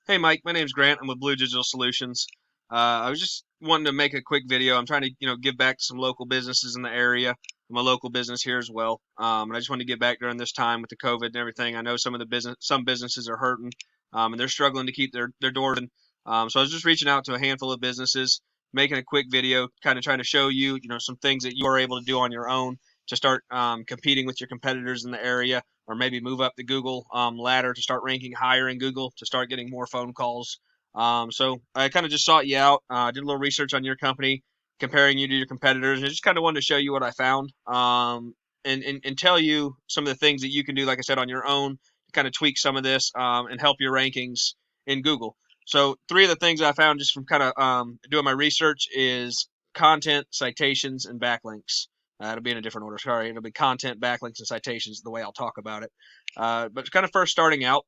Hey Mike, my name's Grant. I'm with BLU Digital Solutions. I was just wanting to make a quick video. I'm trying to, give back to some local businesses in the area. I'm a local business here as well, and I just wanted to give back during this time with the COVID and everything. I know some businesses are hurting, and they're struggling to keep their doors open. So I was just reaching out to a handful of businesses, making a quick video, kind of trying to show you, some things that you are able to do on your own to start competing with your competitors in the area, or maybe move up the Google ladder to start ranking higher in Google to start getting more phone calls. So I kind of just sought you out, did a little research on your company, comparing you to your competitors, and I just kind of wanted to show you what I found, and tell you some of the things that you can do, like I said, on your own to kind of tweak some of this and help your rankings in Google. So three of the things I found just from kind of doing my research is content, citations, and backlinks. It'll be in a different order. Sorry, it'll be content, backlinks, and citations. The way I'll talk about it. But kind of first starting out,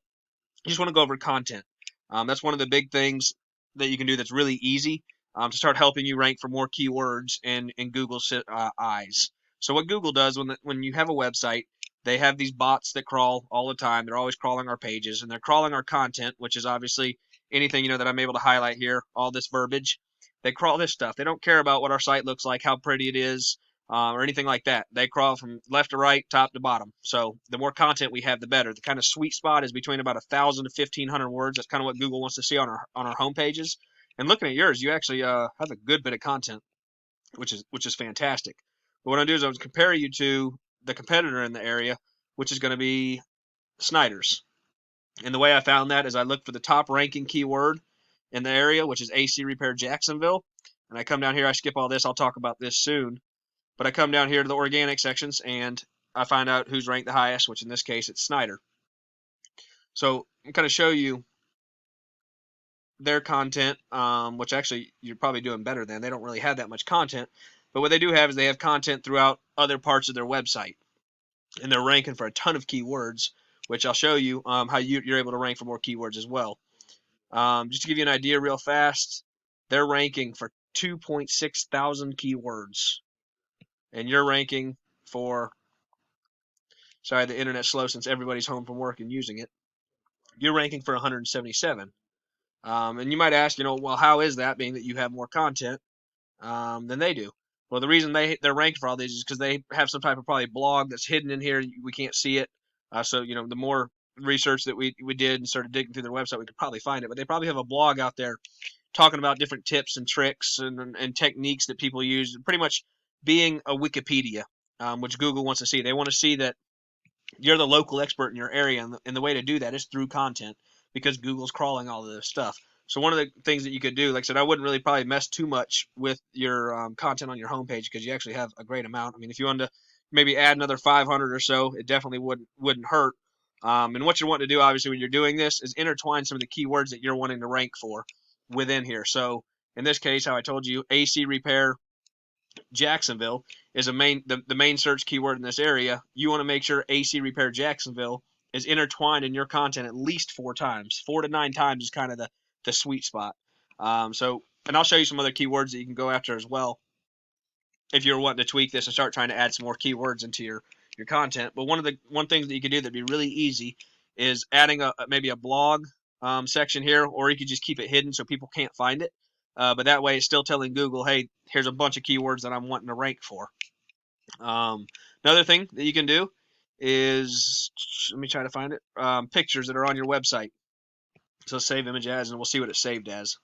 you just want to go over content. That's one of the big things that you can do. That's really easy to start helping you rank for more keywords in Google's eyes. So what Google does when you have a website, they have these bots that crawl all the time. They're always crawling our pages and they're crawling our content, which is obviously anything that I'm able to highlight here. All this verbiage, they crawl this stuff. They don't care about what our site looks like, how pretty it is, or anything like that. They crawl from left to right, top to bottom. So the more content we have, the better. The kind of sweet spot is between about 1,000 to 1,500 words. That's kind of what Google wants to see on our home pages. And looking at yours, you actually have a good bit of content, which is fantastic. But what I'm gonna do is I'm compare you to the competitor in the area, which is going to be Snyder's. And the way I found that is I looked for the top ranking keyword in the area, which is AC Repair Jacksonville. And I come down here, I skip all this. I'll talk about this soon. But I come down here to the organic sections and I find out who's ranked the highest, which in this case it's Snyder. So I'm kind of show you their content, which actually you're probably doing better than. They don't really have that much content, but what they do have is they have content throughout other parts of their website, and they're ranking for a ton of keywords, which I'll show you how you're able to rank for more keywords as well. Just to give you an idea real fast, they're ranking for 2.6 thousand keywords, and you're ranking for, sorry, the internet's slow since everybody's home from work and using it. You're ranking for 177. And you might ask, well, how is that, being that you have more content than they do? Well, the reason they're ranked for all these is because they have some type of probably blog that's hidden in here. We can't see it. So the more research that we did and started digging through their website, we could probably find it. But they probably have a blog out there talking about different tips and tricks and techniques that people use, pretty much being a Wikipedia, which Google wants to see. They want to see that you're the local expert in your area, and the way to do that is through content, because Google's crawling all of this stuff. So one of the things that you could do, like I said, I wouldn't really probably mess too much with your content on your homepage, because you actually have a great amount. I mean, if you wanted to maybe add another 500 or so, it definitely wouldn't hurt. And what you want to do, obviously, when you're doing this, is intertwine some of the keywords that you're wanting to rank for within here. So in this case, how I told you, AC repair Jacksonville is the main search keyword in this area. You want to make sure AC Repair Jacksonville is intertwined in your content at least 4 times. 4 to 9 times is kind of the sweet spot. And I'll show you some other keywords that you can go after as well if you're wanting to tweak this and start trying to add some more keywords into your content. But one thing that you can do that'd be really easy is adding maybe a blog section here, or you could just keep it hidden so people can't find it. But that way, it's still telling Google, hey, here's a bunch of keywords that I'm wanting to rank for. Another thing that you can do is, let me try to find it, pictures that are on your website. So save image as, and we'll see what it's saved as.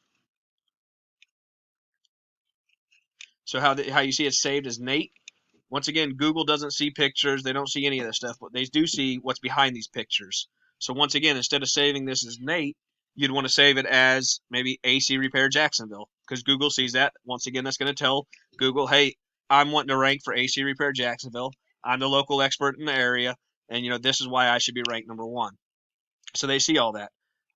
So how you see it's saved as Nate. Once again, Google doesn't see pictures. They don't see any of this stuff, but they do see what's behind these pictures. So once again, instead of saving this as Nate, you'd want to save it as maybe AC Repair Jacksonville, because Google sees that. Once again, that's going to tell Google, hey, I'm wanting to rank for AC Repair Jacksonville. I'm the local expert in the area, and this is why I should be ranked #1. So they see all that.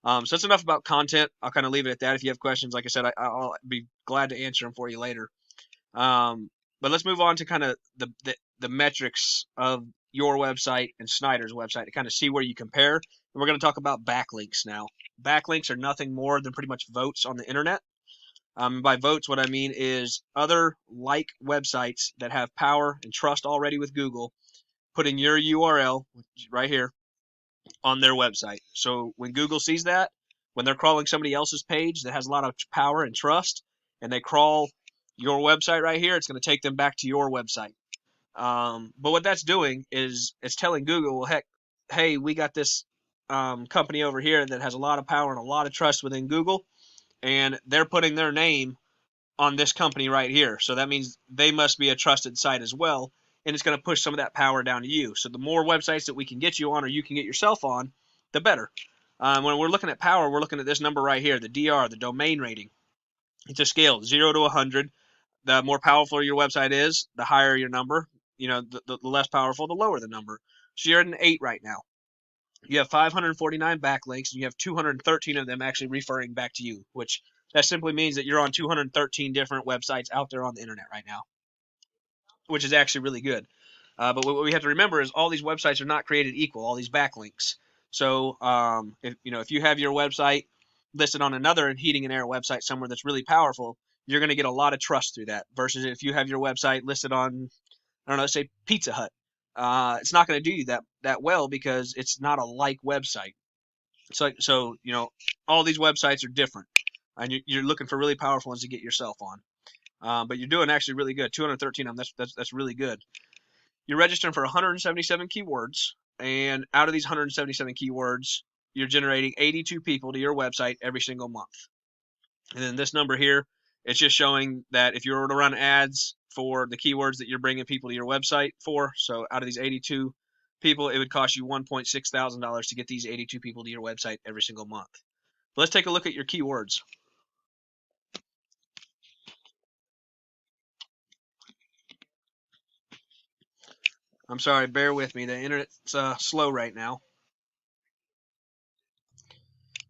So that's enough about content. I'll kind of leave it at that. If you have questions, like I said, I'll be glad to answer them for you later. But let's move on to kind of the metrics of your website and Snyder's website to kind of see where you compare. And we're going to talk about backlinks now. Backlinks are nothing more than pretty much votes on the internet. By votes, what I mean is other like websites that have power and trust already with Google, putting your URL right here on their website. So when Google sees that, when they're crawling somebody else's page that has a lot of power and trust, and they crawl your website right here, it's going to take them back to your website. But what that's doing is it's telling Google, well, heck, hey, we got this company over here that has a lot of power and a lot of trust within Google, and they're putting their name on this company right here. So that means they must be a trusted site as well, and it's going to push some of that power down to you. So the more websites that we can get you on, or you can get yourself on, the better. When we're looking at power, we're looking at this number right here, the DR, the domain rating. It's a scale, 0 to 100. The more powerful your website is, the higher your number. The less powerful, the lower the number. So you're at an 8 right now. You have 549 backlinks, and you have 213 of them actually referring back to you, which that simply means that you're on 213 different websites out there on the internet right now, which is actually really good. But what we have to remember is all these websites are not created equal, all these backlinks. So if you have your website listed on another heating and air website somewhere that's really powerful, you're going to get a lot of trust through that. Versus if you have your website listed on, I don't know, say Pizza Hut, it's not going to do you that well because it's not a like website. So all these websites are different, and you're looking for really powerful ones to get yourself on. But you're doing actually really good. 213 of them. That's really good. You're registering for 177 keywords, and out of these 177 keywords, you're generating 82 people to your website every single month. And then this number here, it's just showing that if you were to run ads for the keywords that you're bringing people to your website for, so out of these 82 people, it would cost you $1.6 thousand to get these 82 people to your website every single month. Let's take a look at your keywords. I'm sorry, bear with me. The internet's slow right now.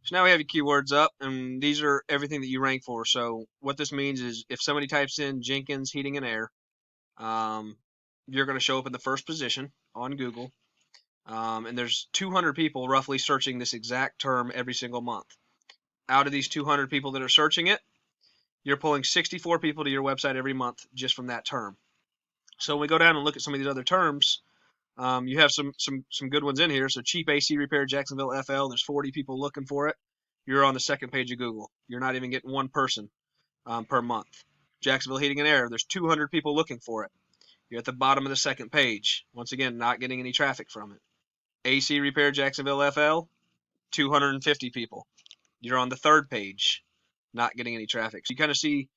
So now we have your keywords up, and these are everything that you rank for. So what this means is if somebody types in Jenkins Heating and Air, um, you're going to show up in the first position on Google. And there's 200 people roughly searching this exact term every single month. Out of these 200 people that are searching it, you're pulling 64 people to your website every month just from that term. So when we go down and look at some of these other terms, you have some good ones in here. So cheap AC repair, Jacksonville FL. There's 40 people looking for it. You're on the second page of Google. You're not even getting one person per month. Jacksonville Heating and Air. There's 200 people looking for it. You're at the bottom of the second page. Once again, not getting any traffic from it. AC repair, Jacksonville FL. 250 people. You're on the third page, not getting any traffic. So you kind of see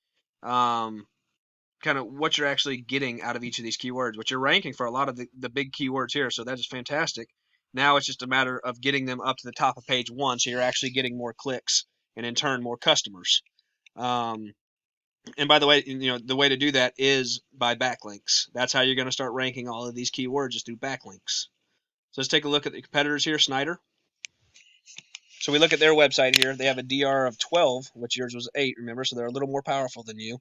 kind of what you're actually getting out of each of these keywords, which you're ranking for a lot of the big keywords here. So that is fantastic. Now it's just a matter of getting them up to the top of page one, so you're actually getting more clicks and in turn more customers. And by the way, the way to do that is by backlinks. That's how you're going to start ranking all of these keywords, just through backlinks. So let's take a look at the competitors here. Snyder. So we look at their website here. They have a DR of 12, which yours was 8, remember? So they're a little more powerful than you.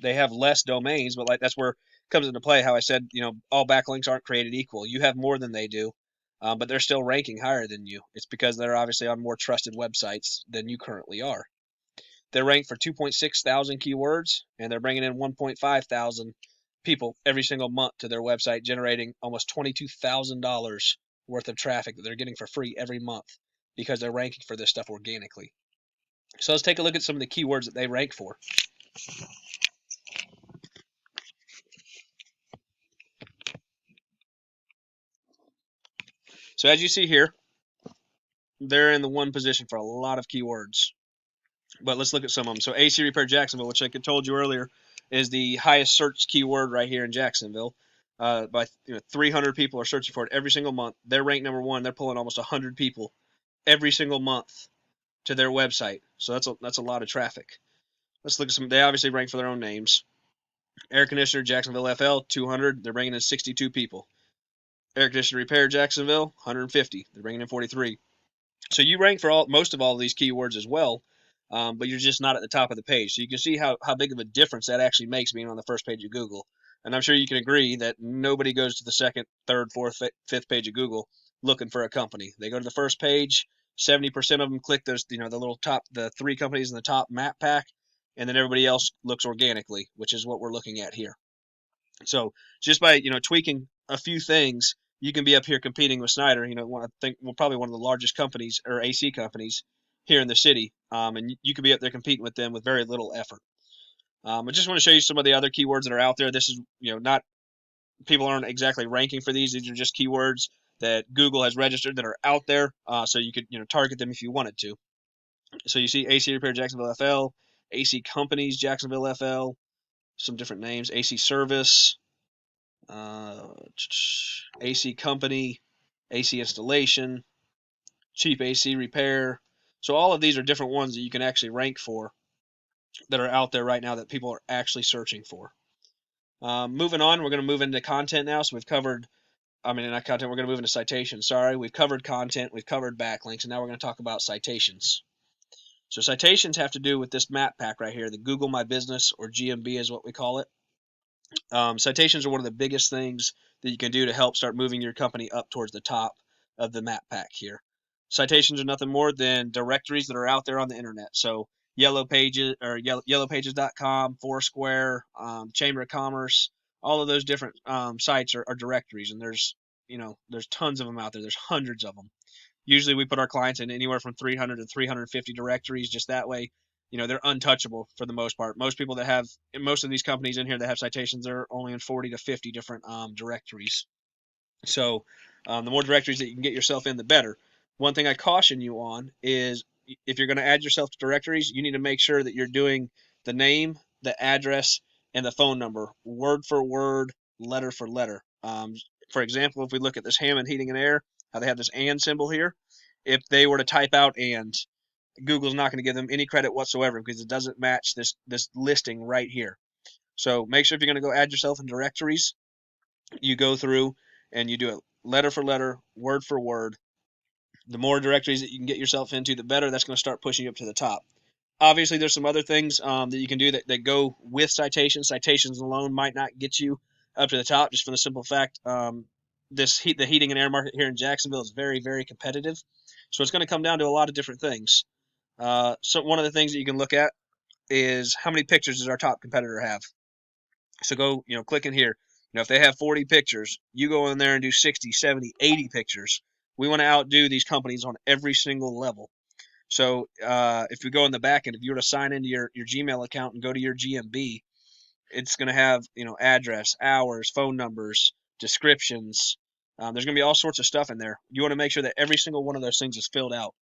They have less domains, but that's where it comes into play. How I said, all backlinks aren't created equal. You have more than they do, but they're still ranking higher than you. It's because they're obviously on more trusted websites than you currently are. They're ranked for 2.6 thousand keywords, and they're bringing in 1.5 thousand people every single month to their website, generating almost $22,000 worth of traffic that they're getting for free every month because they're ranking for this stuff organically. So let's take a look at some of the keywords that they rank for. So as you see here, they're in the one position for a lot of keywords. But let's look at some of them. So AC Repair Jacksonville, which I told you earlier, is the highest searched keyword right here in Jacksonville. By 300 people are searching for it every single month. They're ranked number one. They're pulling almost 100 people every single month to their website. So that's a lot of traffic. Let's look at some. They obviously rank for their own names. Air conditioner Jacksonville FL 200. They're bringing in 62 people. Air conditioner repair Jacksonville 150. They're bringing in 43. So you rank for most of all of these keywords as well, but you're just not at the top of the page. So you can see how big of a difference that actually makes being on the first page of Google. And I'm sure you can agree that nobody goes to the second, third, fourth, fifth page of Google looking for a company. They go to the first page. 70% of them click those, the little top, the 3 companies in the top map pack, and then everybody else looks organically, which is what we're looking at here. So just by tweaking a few things, you can be up here competing with Snyder. I think probably one of the largest companies or AC companies here in the city, and you could be up there competing with them with very little effort. I just want to show you some of the other keywords that are out there. This is, not, people aren't exactly ranking for these. These are just keywords that Google has registered that are out there, so you could, target them if you wanted to. So you see AC Repair Jacksonville FL, AC Companies Jacksonville FL, some different names, AC Service, uh, AC Company, AC Installation, Cheap AC Repair. So all of these are different ones that you can actually rank for that are out there right now that people are actually searching for. Moving on, we're going to move into content now. So we've covered, not content, we're going to move into citations. Sorry, we've covered content, we've covered backlinks, and now we're going to talk about citations. So citations have to do with this map pack right here, the Google My Business, or GMB is what we call it. Citations are one of the biggest things that you can do to help start moving your company up towards the top of the map pack here. Citations are nothing more than directories that are out there on the internet. So Yellow Pages, or yellowpages.com, Foursquare, Chamber of Commerce, all of those different sites are directories, and there's tons of them out there. There's hundreds of them. Usually we put our clients in anywhere from 300 to 350 directories, just that way, they're untouchable for the most part. Most people that have, most of these companies in here that have citations, are only in 40 to 50 different directories. So the more directories that you can get yourself in, the better. One thing I caution you on is, if you're going to add yourself to directories, you need to make sure that you're doing the name, the address, and the phone number, word for word, letter for letter. For example, if we look at this Hammond Heating and Air, how they have this and symbol here, if they were to type out and, Google's not going to give them any credit whatsoever because it doesn't match this listing right here. So make sure, if you're going to go add yourself in directories, you go through and you do it letter for letter, word for word. The more directories that you can get yourself into, the better. That's going to start pushing you up to the top. Obviously, there's some other things that you can do that go with citations. Citations alone might not get you up to the top, just for the simple fact, the heating and air market here in Jacksonville is very, very competitive. So it's going to come down to a lot of different things. So one of the things that you can look at is, how many pictures does our top competitor have? So go, click in here. If they have 40 pictures, you go in there and do 60, 70, 80 pictures. We want to outdo these companies on every single level. So if we go in the back end, if you were to sign into your Gmail account and go to your GMB, it's going to have, address, hours, phone numbers, descriptions. There's going to be all sorts of stuff in there. You want to make sure that every single one of those things is filled out,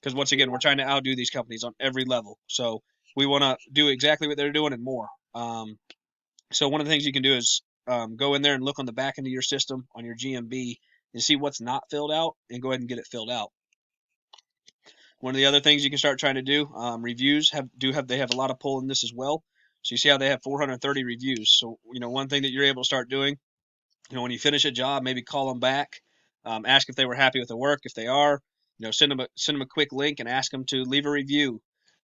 because once again, we're trying to outdo these companies on every level. So we want to do exactly what they're doing and more. So one of the things you can do is go in there and look on the back end of your system on your GMB and see what's not filled out, and go ahead and get it filled out. One of the other things you can start trying to do, reviews they have a lot of pull in this as well. So you see how they have 430 reviews. So one thing that you're able to start doing, when you finish a job, maybe call them back, ask if they were happy with the work. If they are, send them a quick link and ask them to leave a review,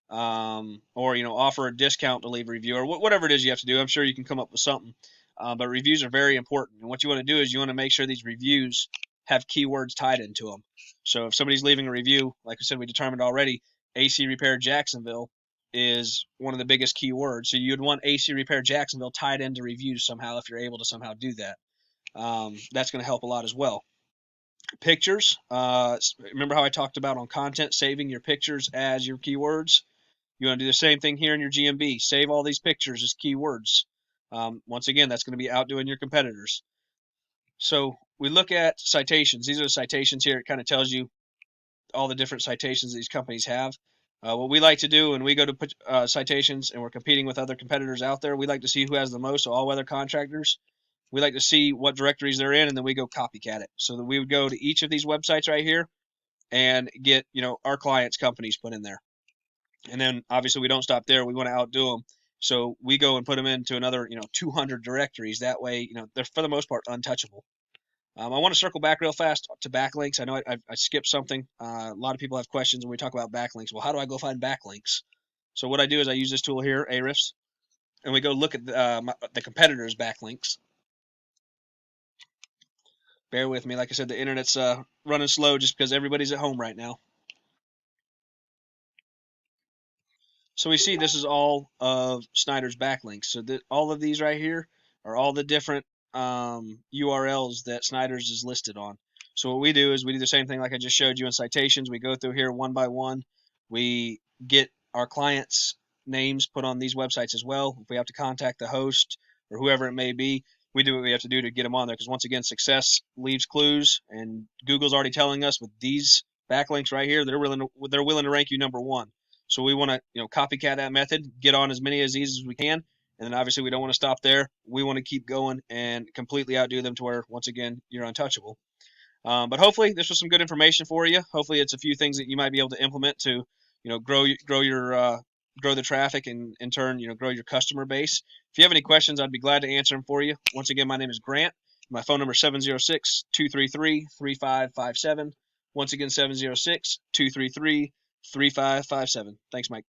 or offer a discount to leave a review, or whatever it is you have to do. I'm sure you can come up with something. But reviews are very important, and what you want to do is you want to make sure these reviews have keywords tied into them. So if somebody's leaving a review, like I said, we determined already, AC Repair Jacksonville is one of the biggest keywords. So you'd want AC Repair Jacksonville tied into reviews somehow, if you're able to somehow do that. That's going to help a lot as well. Pictures. Remember how I talked about on content, saving your pictures as your keywords? You want to do the same thing here in your GMB. Save all these pictures as keywords. Once again, that's going to be outdoing your competitors. So we look at citations. These are the citations here. It kind of tells you all the different citations these companies have. What we like to do when we go to put citations and we're competing with other competitors out there, we like to see who has the most. So all weather contractors, we like to see what directories they're in, and then we go copycat it. So that we would go to each of these websites right here and get our clients' companies put in there. And then obviously we don't stop there. We want to outdo them. So we go and put them into another 200 directories. That way they're for the most part untouchable. I want to circle back real fast to backlinks. I know I skipped something. A lot of people have questions when we talk about backlinks. Well, how do I go find backlinks? So what I do is I use this tool here, Ahrefs, and we go look at the competitors' backlinks. Bear with me. Like I said, the internet's running slow just because everybody's at home right now. So we see this is all of Snyder's backlinks. So all of these right here are all the different URLs that Snyder's is listed on. So what we do is we do the same thing like I just showed you in citations. We go through here one by one. We get our clients' names put on these websites as well. If we have to contact the host or whoever it may be, we do what we have to do to get them on there, because once again, success leaves clues, and Google's already telling us with these backlinks right here, they're willing to rank you number one. So we want to copycat that method, get on as many of these as we can, and then obviously we don't want to stop there. We want to keep going and completely outdo them to where once again you're untouchable. But hopefully this was some good information for you. Hopefully it's a few things that you might be able to implement to grow the traffic, and in turn grow your customer base. If you have any questions, I'd be glad to answer them for you. Once again, my name is Grant. My phone number is 706-233-3557. Once again, 706-233-3557. Thanks, Mike.